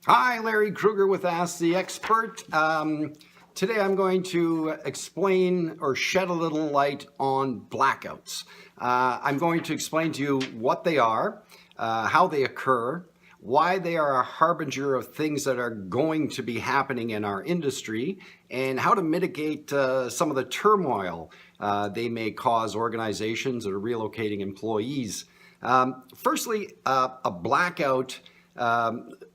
Hi, Larry Kruger with Ask the Expert. Today I'm going to explain or shed a little light on blackouts. I'm going to explain to you what they are, how they occur, why they are a harbinger of things that are going to be happening in our industry, and how to mitigate some of the turmoil they may cause organizations that are relocating employees. Firstly, a blackout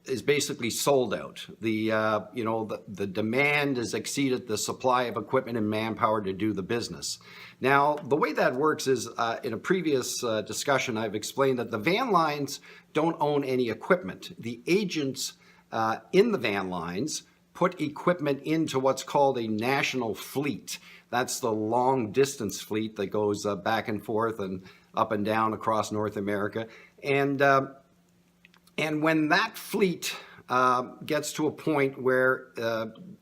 is basically sold out. The demand has exceeded the supply of equipment and manpower to do the business. Now, the way that works is, in a previous discussion, I've explained that the van lines don't own any equipment. The agents in the van lines put equipment into what's called a national fleet. That's the long distance fleet that goes back and forth and up and down across North America. And when that fleet gets to a point where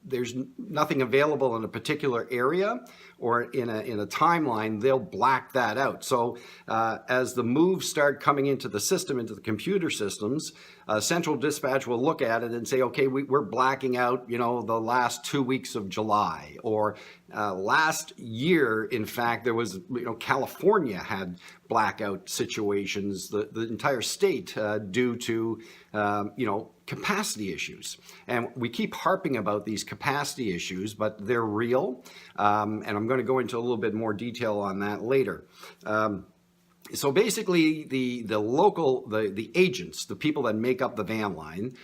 there's nothing available in a particular area or in a timeline, they'll black that out. So as the moves start coming into the system, into the computer systems, central dispatch will look at it and say, okay, we're blacking out, the last 2 weeks of July, or last year, in fact, there was, California had blackout situations, the entire state, due to, capacity issues. And we keep harping about these capacity issues, but they're real. And I'm going to go into a little bit more detail on that later. So basically, the agents, the people that make up the van line,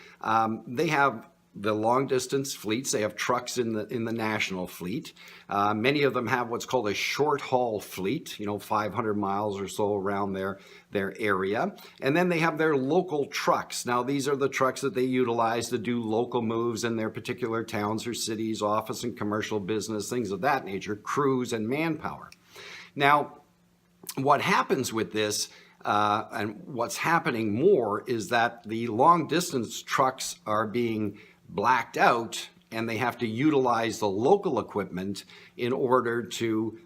they have the long distance fleets. They have trucks in the national fleet. Many of them have what's called a short haul fleet, 500 miles or so around their area. And then they have their local trucks. Now, these are the trucks that they utilize to do local moves in their particular towns or cities, office and commercial business, things of that nature, crews and manpower. Now, what happens with this, and what's happening more, is that the long distance trucks are being blacked out, and they have to utilize the local equipment in order to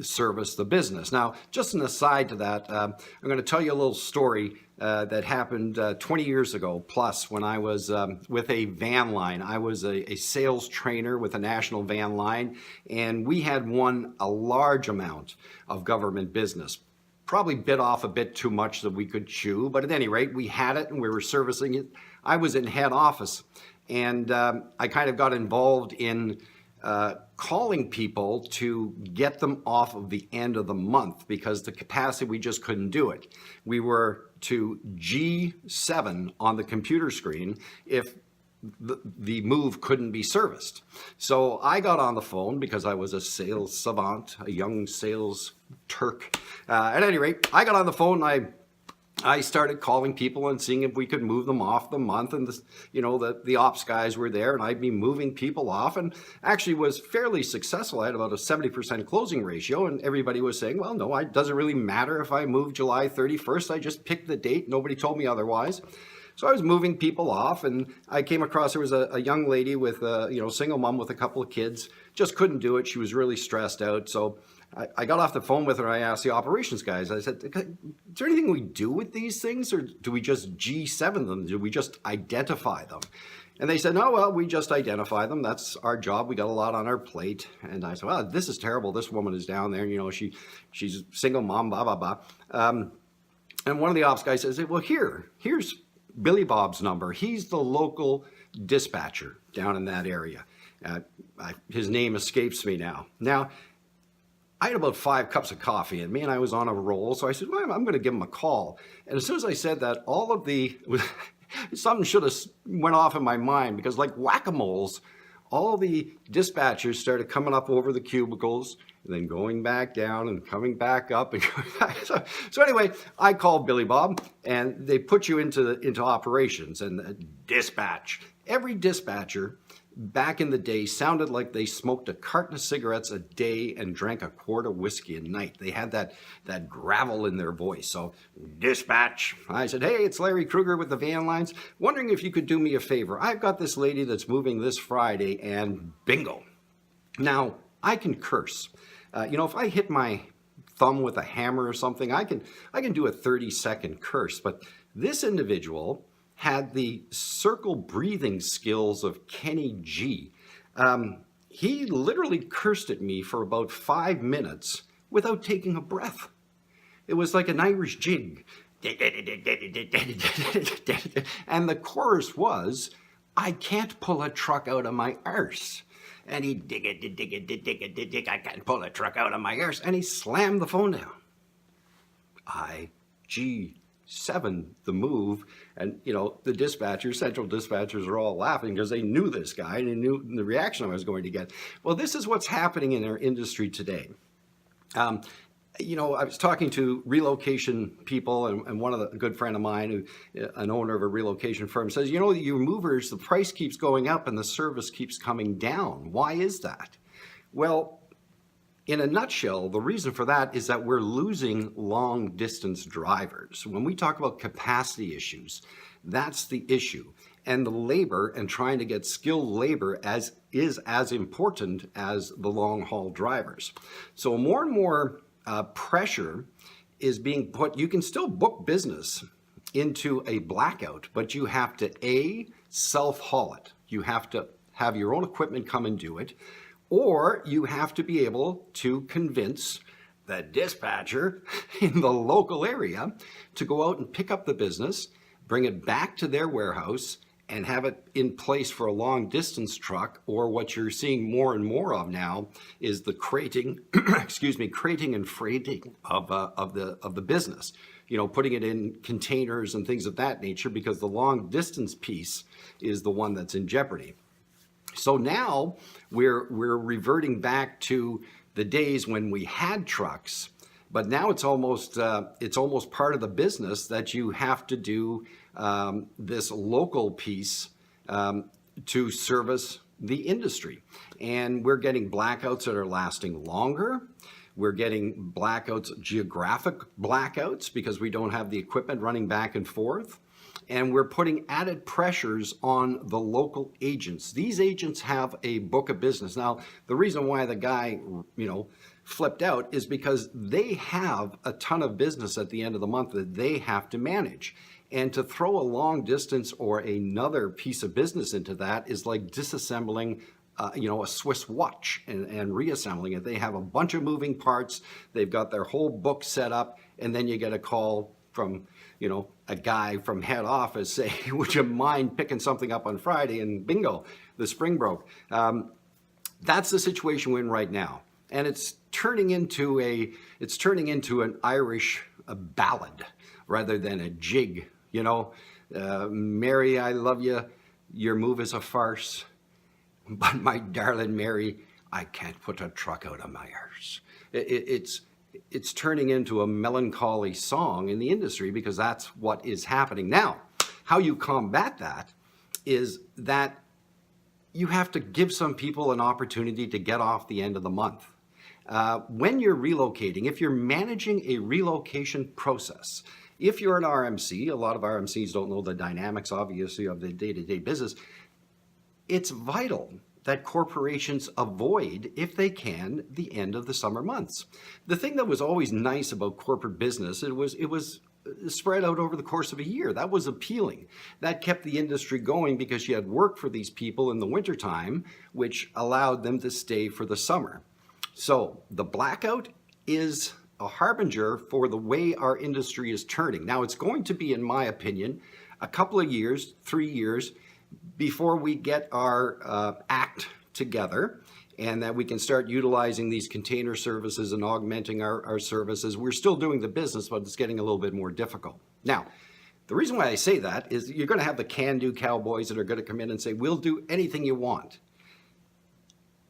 service the business. Now, just an aside to that, I'm going to tell you a little story that happened 20 years ago plus, when I was with a van line. I was a sales trainer with a national van line, and we had won a large amount of government business. Probably bit off a bit too much that we could chew, but at any rate, we had it and we were servicing it. I was in head office, and I kind of got involved in calling people to get them off of the end of the month, because the capacity, we just couldn't do it. We were to G7 on the computer screen if the move couldn't be serviced. So I got on the phone, because I was a sales savant, a young sales Turk. At any rate, I got on the phone and I started calling people and seeing if we could move them off the month, and the ops guys were there, and I'd be moving people off, and actually was fairly successful. I had about a 70% closing ratio, and everybody was saying, well, no, it doesn't really matter if I move July 31st. I just picked the date. Nobody told me otherwise. So I was moving people off, and I came across, there was a young lady with single mom with a couple of kids, just couldn't do it. She was really stressed out. So I got off the phone with her, and I asked the operations guys, I said, is there anything we do with these things, or do we just G7 them? Do we just identify them? And they said, no, well, we just identify them. That's our job. We got a lot on our plate. And I said, well, this is terrible. This woman is down there, she's a single mom, blah, blah, blah. And one of the ops guys says, well, here's Billy Bob's number. He's the local dispatcher down in that area. His name escapes me now. Now, I had about 5 cups of coffee in me, and I was on a roll. So I said, well, I'm going to give him a call. And as soon as I said that, something should have went off in my mind, because like whack-a-moles, all the dispatchers started coming up over the cubicles, and then going back down and coming back up. And going back. So anyway, I called Billy Bob, and they put you into operations and dispatch. Every dispatcher back in the day sounded like they smoked a carton of cigarettes a day and drank a quart of whiskey a night. They had that gravel in their voice. So, dispatch. I said, hey, it's Larry Kruger with the van lines. Wondering if you could do me a favor. I've got this lady that's moving this Friday, and bingo. Now, I can curse. If I hit my thumb with a hammer or something, I can do a 30-second curse. But this individual had the circle breathing skills of Kenny G. He literally cursed at me for about 5 minutes without taking a breath. It was like an Irish jig. And the chorus was, I can't pull a truck out of my arse. And he dig it, I can't pull a truck out of my arse. And he slammed the phone down. G7, the move. And, you know, the dispatchers, central dispatchers are all laughing because they knew this guy and they knew the reaction I was going to get. Well, this is what's happening in our industry today. You know, I was talking to relocation people, and one of a good friend of mine, an owner of a relocation firm, says, you know, your movers, the price keeps going up and the service keeps coming down. Why is that? Well, in a nutshell, the reason for that is that we're losing long distance drivers. When we talk about capacity issues, that's the issue. And the labor and trying to get skilled labor is as important as the long haul drivers. So more and more pressure is being put. You can still book business into a blackout, but you have to self-haul it. You have to have your own equipment come and do it, or you have to be able to convince the dispatcher in the local area to go out and pick up the business, bring it back to their warehouse, and have it in place for a long distance truck. Or what you're seeing more and more of now is the crating, crating and freighting of the business. You know, putting it in containers and things of that nature, because the long distance piece is the one that's in jeopardy. So now we're reverting back to the days when we had trucks, but now it's almost part of the business that you have to do this local piece to service the industry. And we're getting blackouts that are lasting longer. We're getting blackouts, geographic blackouts, because we don't have the equipment running back and forth. And we're putting added pressures on the local agents. These agents have a book of business. Now, the reason why the guy, you know, flipped out is because they have a ton of business at the end of the month that they have to manage. And to throw a long distance or another piece of business into that is like disassembling you know, a Swiss watch and reassembling it. They have a bunch of moving parts. They've got their whole book set up, and then you get a call from, you know, a guy from head office say, would you mind picking something up on Friday? And bingo, the spring broke. That's the situation we're in right now. And it's turning into an Irish ballad rather than a jig. You know, Mary, I love you. Your move is a farce. But my darling Mary, I can't put a truck out of my arse. It's turning into a melancholy song in the industry, because that's what is happening. Now, how you combat that is that you have to give some people an opportunity to get off the end of the month. When you're relocating, if you're managing a relocation process, if you're an RMC, a lot of RMCs don't know the dynamics, obviously, of the day-to-day business. It's vital that corporations avoid, if they can, the end of the summer months. The thing that was always nice about corporate business, it was spread out over the course of a year. That was appealing. That kept the industry going, because you had work for these people in the wintertime, which allowed them to stay for the summer. So the blackout is a harbinger for the way our industry is turning. Now, it's going to be, in my opinion, a couple of years, 3 years, before we get our act together, and that we can start utilizing these container services and augmenting our services. We're still doing the business, but it's getting a little bit more difficult. Now, the reason why I say that is you're going to have the can-do cowboys that are going to come in and say, we'll do anything you want.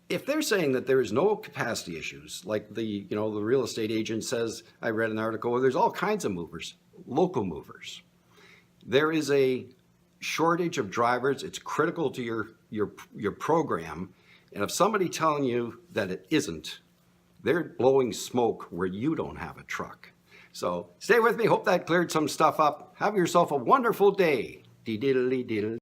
If they're saying that there is no capacity issues, like the real estate agent says, I read an article where there's all kinds of movers, local movers. There is a shortage of drivers. It's critical to your program. And if somebody telling you that it isn't, they're blowing smoke where you don't have a truck. So stay with me. Hope that cleared some stuff up. Have yourself a wonderful day. Dee-diddly-diddle.